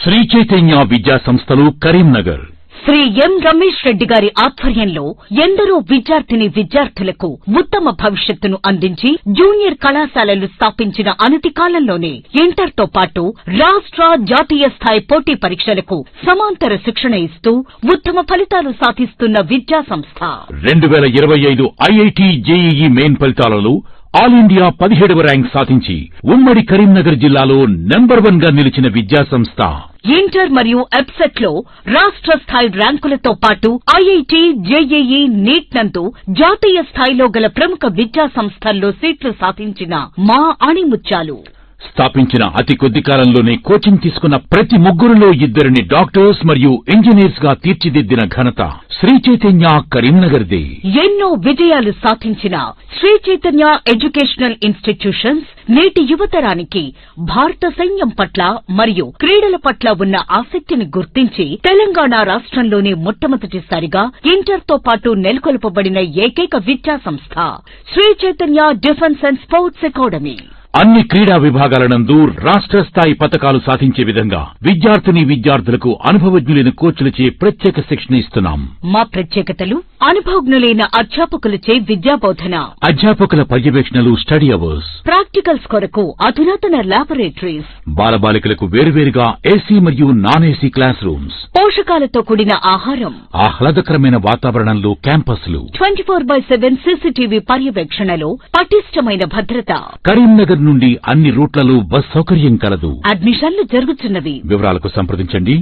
శ్రీ చైతన్య విద్యా సంస్థలు కరీంనగర్ శ్రీ ఎం రమేష్ రెడ్డి గారి ఆధ్వర్యంలో ఎందరో విద్యార్థులకు ఉత్తమ భవిష్యత్తును అందించి జూనియర్ కళాశాలలు స్థాపించిన అనతి కాలంలోనే ఇంటర్ తో పాటు రాష్ట్ర జాతీయ స్థాయి పోటీ పరీక్షలకు సమాంతర శిక్షణ ఇస్తూ ఉత్తమ ఫలితాలు సాధిస్తున్న విద్యా సంస్థ 2025 ఐఐటి జేఈఈ మెయిన్ ఫలితాలలో ఆల్ ఇండియా 17వ ర్యాంక్ సాధించి ఉమ్మడి కరీంనగర్ జిల్లాలో నంబర్ 1 గా నిలిచిన విద్యా సంస్థ. ఇంటర్ మరియు ఎబ్సెట్ లో రాష్ట్ర స్థాయి ర్యాంకులతో పాటు ఐఐటి జేఈఈ నీట్ నందు జాతీయ స్థాయిలో గల ప్రముఖ విద్యా సంస్థల్లో సీట్లు సాధించిన మా ఆణిముత్యాలు. స్థాపించిన అతి కొద్ది కాలంలోనే కోచింగ్ తీసుకున్న ప్రతి ముగ్గురులో ఇద్దరిని డాక్టర్స్ మరియు ఇంజనీర్స్ గా తీర్చిదిద్దిన ఘనత శ్రీ చైతన్య కరీంనగర్ దే. ఎన్నో విజయాలు సాధించిన శ్రీ చైతన్య ఎడ్యుకేషనల్ ఇన్స్టిట్యూషన్స్ నేటి యువతరానికి భారత సైన్యం పట్ల మరియు క్రీడల పట్ల ఉన్న ఆసక్తిని గుర్తించి తెలంగాణ రాష్ట్రంలోనే మొట్టమొదటిసారిగా ఇంటర్ తో పాటు నెలకొల్పబడిన ఏకైక విద్యా సంస్థ Shri Chaitanya defence and sports academy. అన్ని క్రీడా విభాగాల నందు రాష్ట్ర స్థాయి పతకాలు సాధించే విధంగా విద్యార్థులకు అనుభవజ్ఞులైన కోచ్లచే ప్రత్యేక శిక్షణ ఇస్తున్నాం. మా ప్రత్యేకతలు అనుభవజ్ఞులైన అధ్యాపకులచే విద్యాబోధన, అధ్యాపకుల పర్యవేక్షణలు, స్టడీ అవర్స్, ప్రాక్టికల్స్ కొరకు అధునాతన ల్యాబొరేటరీస్, బాలబాలికలకు వేరువేరుగా ఏసీ మరియు నాన్ ఏసీ క్లాస్ రూమ్స్, పోషకాలతో కూడిన ఆహారం, ఆహ్లాదకరమైన వాతావరణంలో క్యాంపస్లు, 24/7 సీసీటీవీ పర్యవేక్షణలో పటిష్టమైన భద్రత. కరీంనగర్ నుండి అన్ని రూట్లలో బస్ సౌకర్యం కలదు. అడ్మిషన్లు జరుగుతున్నవి. వివరాలకు సంప్రదించండి